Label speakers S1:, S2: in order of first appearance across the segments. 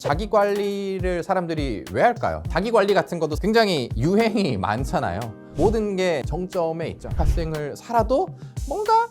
S1: 자기 관리를 사람들이 왜 할까요? 자기 관리 같은 것도 굉장히 유행이 많잖아요. 모든 게 정점에 있죠. 학생을 살아도 뭔가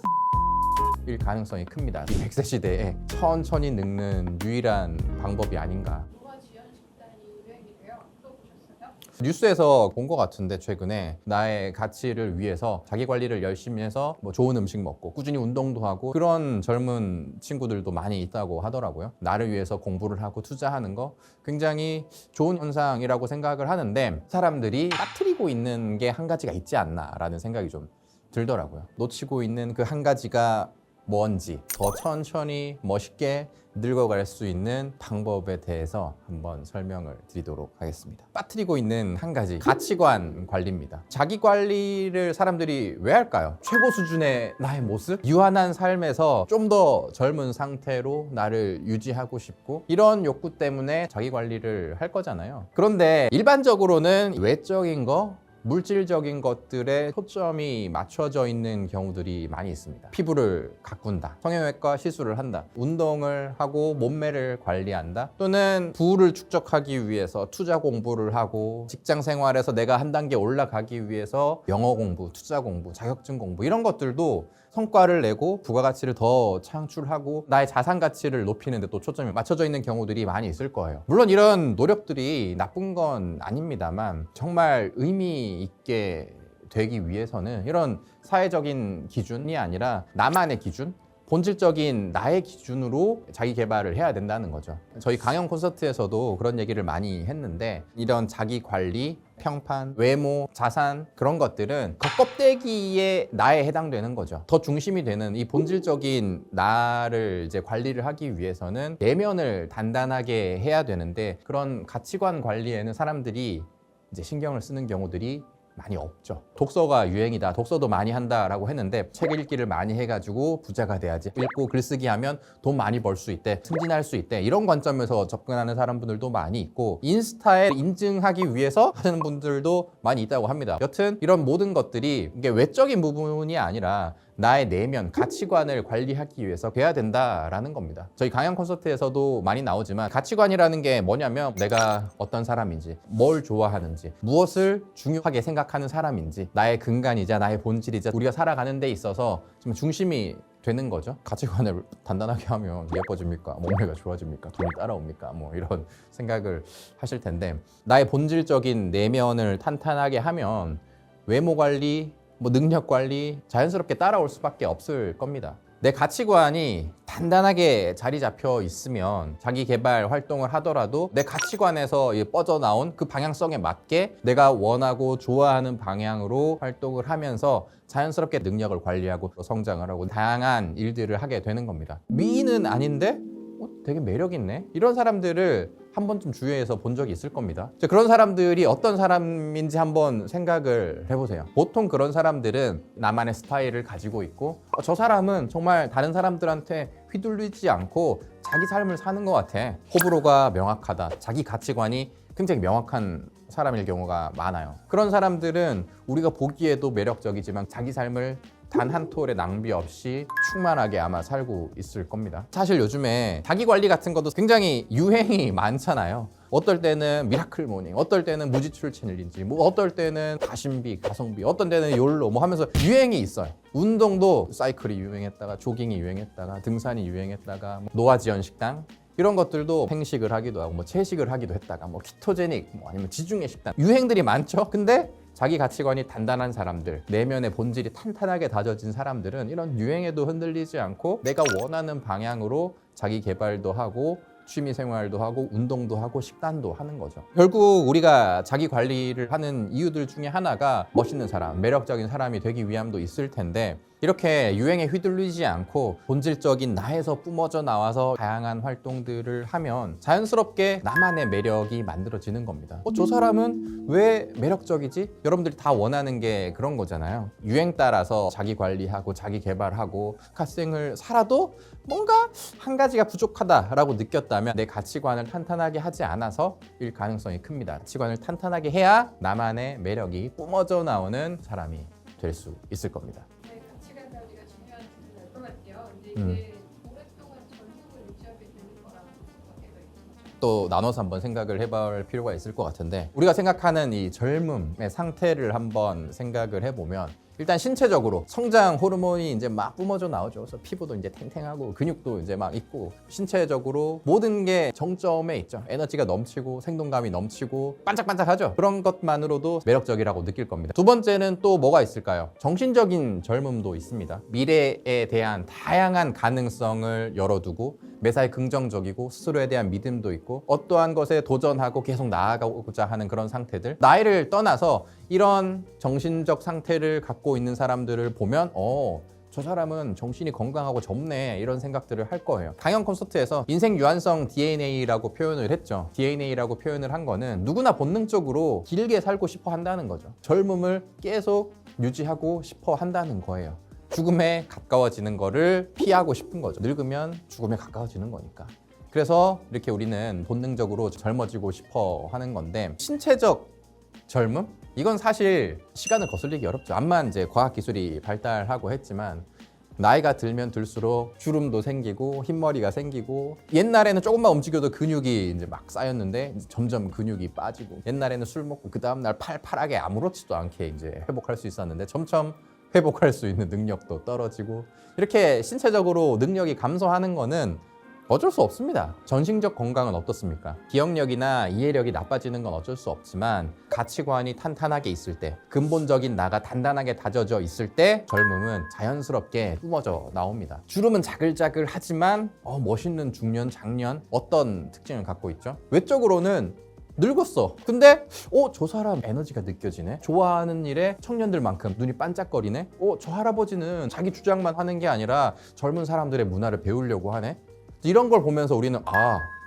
S1: 일 가능성이 큽니다. 이 100세 시대에 천천히 늙는 유일한 방법이 아닌가.
S2: 노화지연 식단이 유행이래요. 들어보셨어요?
S1: 뉴스에서 본 것 같은데 최근에 나의 가치를 위해서 자기 관리를 열심히 해서 뭐 좋은 음식 먹고 꾸준히 운동도 하고 그런 젊은 친구들도 많이 있다고 하더라고요. 나를 위해서 공부를 하고 투자하는 거 굉장히 좋은 현상이라고 생각을 하는데 사람들이 빠뜨리고 있는 게 한 가지가 있지 않나라는 생각이 좀 들더라고요. 놓치고 있는 그 한 가지가 뭔지 더 천천히 멋있게 늙어갈 수 있는 방법에 대해서 한번 설명을 드리도록 하겠습니다. 빠뜨리고 있는 한 가지 가치관 관리입니다. 자기 관리를 사람들이 왜 할까요? 최고 수준의 나의 모습? 유한한 삶에서 좀 더 젊은 상태로 나를 유지하고 싶고 이런 욕구 때문에 자기 관리를 할 거잖아요. 그런데 일반적으로는 외적인 거 물질적인 것들에 초점이 맞춰져 있는 경우들이 많이 있습니다. 피부를 가꾼다, 성형외과 시술을 한다, 운동을 하고 몸매를 관리한다, 또는 부를 축적하기 위해서 투자 공부를 하고 직장 생활에서 내가 한 단계 올라가기 위해서 영어 공부, 투자 공부, 자격증 공부 이런 것들도 성과를 내고 부가가치를 더 창출하고 나의 자산 가치를 높이는 데 또 초점이 맞춰져 있는 경우들이 많이 있을 거예요. 물론 이런 노력들이 나쁜 건 아닙니다만 정말 의미 있게 되기 위해서는 이런 사회적인 기준이 아니라 나만의 기준, 본질적인 나의 기준으로 자기 개발을 해야 된다는 거죠. 저희 강연 콘서트에서도 그런 얘기를 많이 했는데 이런 자기 관리, 평판, 외모, 자산 그런 것들은 그 껍데기에 나에 해당되는 거죠. 더 중심이 되는 이 본질적인 나를 이제 관리를 하기 위해서는 내면을 단단하게 해야 되는데 그런 가치관 관리에는 사람들이 이제 신경을 쓰는 경우들이 많이 없죠. 독서가 유행이다, 독서도 많이 한다라고 했는데 책 읽기를 많이 해가지고 부자가 돼야지, 읽고 글쓰기 하면 돈 많이 벌 수 있대, 승진할 수 있대, 이런 관점에서 접근하는 사람분들도 많이 있고 인스타에 인증하기 위해서 하는 분들도 많이 있다고 합니다. 여튼 이런 모든 것들이 이게 외적인 부분이 아니라 나의 내면, 가치관을 관리하기 위해서 돼야 된다라는 겁니다. 저희 강연 콘서트에서도 많이 나오지만 가치관이라는 게 뭐냐면 내가 어떤 사람인지, 뭘 좋아하는지, 무엇을 중요하게 생각하는 사람인지, 나의 근간이자 나의 본질이자 우리가 살아가는 데 있어서 좀 중심이 되는 거죠. 가치관을 단단하게 하면 예뻐집니까? 몸매가 좋아집니까? 돈이 따라옵니까? 뭐 이런 생각을 하실 텐데 나의 본질적인 내면을 탄탄하게 하면 외모 관리, 뭐 능력 관리 자연스럽게 따라올 수밖에 없을 겁니다. 내 가치관이 단단하게 자리 잡혀 있으면 자기 개발 활동을 하더라도 내 가치관에서 뻗어나온 그 방향성에 맞게 내가 원하고 좋아하는 방향으로 활동을 하면서 자연스럽게 능력을 관리하고 성장을 하고 다양한 일들을 하게 되는 겁니다. 미인은 아닌데 되게 매력 있네, 이런 사람들을 한 번쯤 주위에서 본 적이 있을 겁니다. 그런 사람들이 어떤 사람인지 한번 생각을 해보세요. 보통 그런 사람들은 나만의 스타일을 가지고 있고 저 사람은 정말 다른 사람들한테 휘둘리지 않고 자기 삶을 사는 것 같아, 호불호가 명확하다, 자기 가치관이 굉장히 명확한 사람일 경우가 많아요. 그런 사람들은 우리가 보기에도 매력적이지만 자기 삶을 단 한 톨의 낭비 없이 충만하게 아마 살고 있을 겁니다. 사실 요즘에 자기 관리 같은 것도 굉장히 유행이 많잖아요. 어떨 때는 미라클 모닝, 어떨 때는 무지출 챌린지, 뭐 어떨 때는 가심비, 가성비, 어떤 때는 욜로 뭐 하면서 유행이 있어요. 운동도 사이클이 유행했다가 조깅이 유행했다가 등산이 유행했다가 뭐 노화지연 식단 이런 것들도 생식을 하기도 하고 뭐 채식을 하기도 했다가 뭐 키토제닉 뭐 아니면 지중해 식단 유행들이 많죠. 근데 자기 가치관이 단단한 사람들, 내면의 본질이 탄탄하게 다져진 사람들은 이런 유행에도 흔들리지 않고 내가 원하는 방향으로 자기 개발도 하고 취미 생활도 하고 운동도 하고 식단도 하는 거죠. 결국 우리가 자기 관리를 하는 이유들 중에 하나가 멋있는 사람, 매력적인 사람이 되기 위함도 있을 텐데 이렇게 유행에 휘둘리지 않고 본질적인 나에서 뿜어져 나와서 다양한 활동들을 하면 자연스럽게 나만의 매력이 만들어지는 겁니다. 저 사람은 왜 매력적이지? 여러분들이 다 원하는 게 그런 거잖아요. 유행 따라서 자기 관리하고 자기 개발하고 학생을 살아도 뭔가 한 가지가 부족하다라고 느꼈다면 내 가치관을 탄탄하게 하지 않아서 일 가능성이 큽니다. 가치관을 탄탄하게 해야 나만의 매력이 뿜어져 나오는 사람이 될 수 있을 겁니다.
S2: 네, 가치관 관리가 중요한 부분을 여쭤볼게요. 근데 이게 오랫동안 전통을 유지하게 되는 거라고 생각해요.
S1: 또 나눠서 한번 생각을 해볼 필요가 있을 것 같은데, 우리가 생각하는 이 젊음의 상태를 한번 생각을 해보면 일단 신체적으로 성장 호르몬이 이제 막 뿜어져 나오죠. 그래서 피부도 이제 탱탱하고 근육도 이제 막 있고 신체적으로 모든 게 정점에 있죠. 에너지가 넘치고 생동감이 넘치고 반짝반짝하죠. 그런 것만으로도 매력적이라고 느낄 겁니다. 두 번째는 또 뭐가 있을까요? 정신적인 젊음도 있습니다. 미래에 대한 다양한 가능성을 열어두고 매사에 긍정적이고 스스로에 대한 믿음도 있고 어떠한 것에 도전하고 계속 나아가고자 하는 그런 상태들. 나이를 떠나서 이런 정신적 상태를 갖고 있는 사람들을 보면 저 사람은 정신이 건강하고 젊네 이런 생각들을 할 거예요. 강연 콘서트에서 인생 유한성 DNA라고 표현을 했죠. DNA라고 표현을 한 거는 누구나 본능적으로 길게 살고 싶어 한다는 거죠. 젊음을 계속 유지하고 싶어 한다는 거예요. 죽음에 가까워지는 거를 피하고 싶은 거죠. 늙으면 죽음에 가까워지는 거니까. 그래서 이렇게 우리는 본능적으로 젊어지고 싶어 하는 건데, 신체적 젊음? 이건 사실 시간을 거슬리기 어렵죠. 암만 이제 과학기술이 발달하고 했지만 나이가 들면 들수록 주름도 생기고 흰머리가 생기고, 옛날에는 조금만 움직여도 근육이 이제 막 쌓였는데 이제 점점 근육이 빠지고, 옛날에는 술 먹고 그 다음날 팔팔하게 아무렇지도 않게 이제 회복할 수 있었는데 점점 회복할 수 있는 능력도 떨어지고, 이렇게 신체적으로 능력이 감소하는 거는 어쩔 수 없습니다. 전신적 건강은 어떻습니까? 기억력이나 이해력이 나빠지는 건 어쩔 수 없지만 가치관이 탄탄하게 있을 때, 근본적인 나가 단단하게 다져져 있을 때 젊음은 자연스럽게 뿜어져 나옵니다. 주름은 자글자글하지만 멋있는 중년, 장년, 어떤 특징을 갖고 있죠? 외적으로는 늙었어. 근데 저 사람 에너지가 느껴지네. 좋아하는 일에 청년들만큼 눈이 반짝거리네. 저 할아버지는 자기 주장만 하는 게 아니라 젊은 사람들의 문화를 배우려고 하네. 이런 걸 보면서 우리는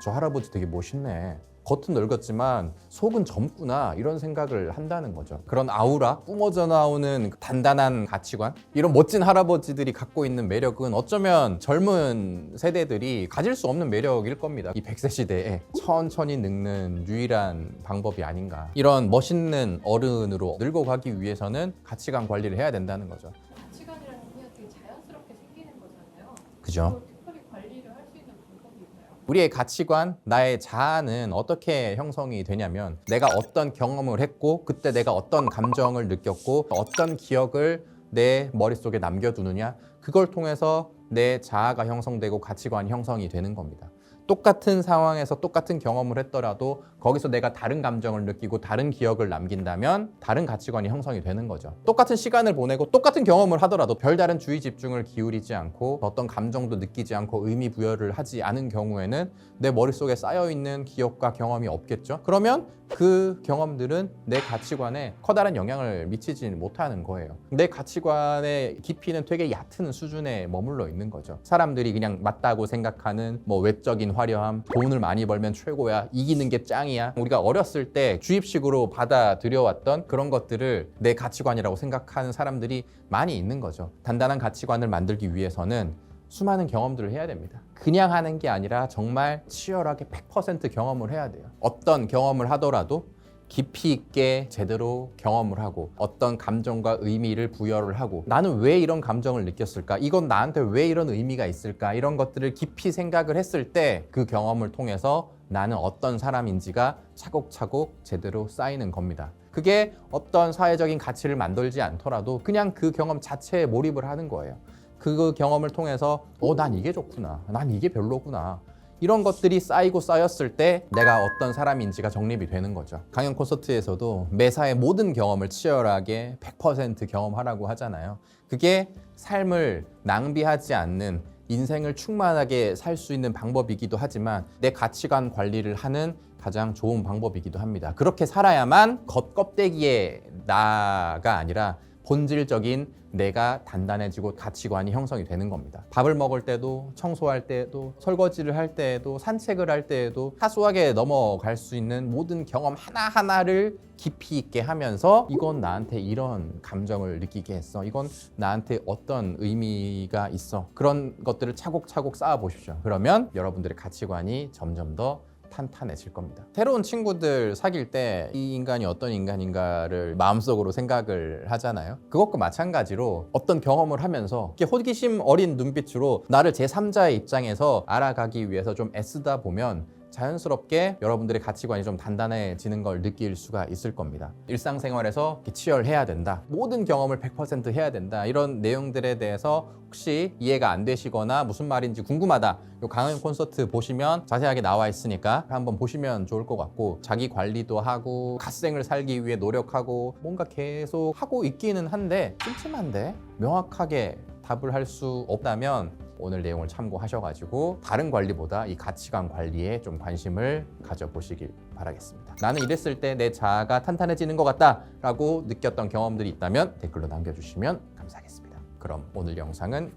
S1: 저 할아버지 되게 멋있네. 겉은 늙었지만 속은 젊구나, 이런 생각을 한다는 거죠. 그런 아우라, 뿜어져 나오는 단단한 가치관, 이런 멋진 할아버지들이 갖고 있는 매력은 어쩌면 젊은 세대들이 가질 수 없는 매력일 겁니다. 이 100세 시대에 천천히 늙는 유일한 방법이 아닌가. 이런 멋있는 어른으로 늙어가기 위해서는 가치관 관리를 해야 된다는 거죠.
S2: 가치관이라는 게 되게 자연스럽게 생기는 거잖아요.
S1: 그죠?
S2: 그걸 특별히 관리를 할 수 있는 방법이 있나요?
S1: 우리의 가치관, 나의 자아는 어떻게 형성이 되냐면, 내가 어떤 경험을 했고 그때 내가 어떤 감정을 느꼈고 어떤 기억을 내 머릿속에 남겨두느냐, 그걸 통해서 내 자아가 형성되고 가치관이 형성이 되는 겁니다. 똑같은 상황에서 똑같은 경험을 했더라도 거기서 내가 다른 감정을 느끼고 다른 기억을 남긴다면 다른 가치관이 형성이 되는 거죠. 똑같은 시간을 보내고 똑같은 경험을 하더라도 별다른 주의 집중을 기울이지 않고 어떤 감정도 느끼지 않고 의미 부여를 하지 않은 경우에는 내 머릿속에 쌓여있는 기억과 경험이 없겠죠. 그러면 그 경험들은 내 가치관에 커다란 영향을 미치지 못하는 거예요. 내 가치관의 깊이는 되게 얕은 수준에 머물러 있는 거죠. 사람들이 그냥 맞다고 생각하는 외적인 화려함, 돈을 많이 벌면 최고야, 이기는 게 짱이야, 우리가 어렸을 때 주입식으로 받아들여왔던 그런 것들을 내 가치관이라고 생각하는 사람들이 많이 있는 거죠. 단단한 가치관을 만들기 위해서는 수많은 경험들을 해야 됩니다. 그냥 하는 게 아니라 정말 치열하게 100% 경험을 해야 돼요. 어떤 경험을 하더라도 깊이 있게 제대로 경험을 하고 어떤 감정과 의미를 부여를 하고, 나는 왜 이런 감정을 느꼈을까? 이건 나한테 왜 이런 의미가 있을까? 이런 것들을 깊이 생각을 했을 때 그 경험을 통해서 나는 어떤 사람인지가 차곡차곡 제대로 쌓이는 겁니다. 그게 어떤 사회적인 가치를 만들지 않더라도 그냥 그 경험 자체에 몰입을 하는 거예요. 그 경험을 통해서 난 이게 좋구나, 난 이게 별로구나, 이런 것들이 쌓이고 쌓였을 때 내가 어떤 사람인지가 정립이 되는 거죠. 강연 콘서트에서도 매사의 모든 경험을 치열하게 100% 경험하라고 하잖아요. 그게 삶을 낭비하지 않는, 인생을 충만하게 살 수 있는 방법이기도 하지만 내 가치관 관리를 하는 가장 좋은 방법이기도 합니다. 그렇게 살아야만 겉껍데기의 나가 아니라 본질적인 내가 단단해지고 가치관이 형성이 되는 겁니다. 밥을 먹을 때도, 청소할 때도, 설거지를 할 때에도, 산책을 할 때에도 사소하게 넘어갈 수 있는 모든 경험 하나하나를 깊이 있게 하면서 이건 나한테 이런 감정을 느끼게 했어, 이건 나한테 어떤 의미가 있어, 그런 것들을 차곡차곡 쌓아 보십시오. 그러면 여러분들의 가치관이 점점 더 탄탄해질 겁니다. 새로운 친구들 사귈 때 이 인간이 어떤 인간인가를 마음속으로 생각을 하잖아요. 그것과 마찬가지로 어떤 경험을 하면서 이렇게 호기심 어린 눈빛으로 나를 제3자의 입장에서 알아가기 위해서 좀 애쓰다 보면 자연스럽게 여러분들의 가치관이 좀 단단해지는 걸 느낄 수가 있을 겁니다. 일상생활에서 이렇게 치열해야 된다, 모든 경험을 100% 해야 된다, 이런 내용들에 대해서 혹시 이해가 안 되시거나 무슨 말인지 궁금하다, 요 강연 콘서트 보시면 자세하게 나와 있으니까 한번 보시면 좋을 것 같고, 자기 관리도 하고 갓생을 살기 위해 노력하고 뭔가 계속 하고 있기는 한데 찜찜한데 명확하게 답을 할 수 없다면 오늘 내용을 참고하셔가지고 다른 관리보다 이 가치관 관리에 좀 관심을 가져보시길 바라겠습니다. 나는 이랬을 때 내 자아가 탄탄해지는 것 같다 라고 느꼈던 경험들이 있다면 댓글로 남겨주시면 감사하겠습니다. 그럼 오늘 영상은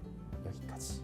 S1: 여기까지.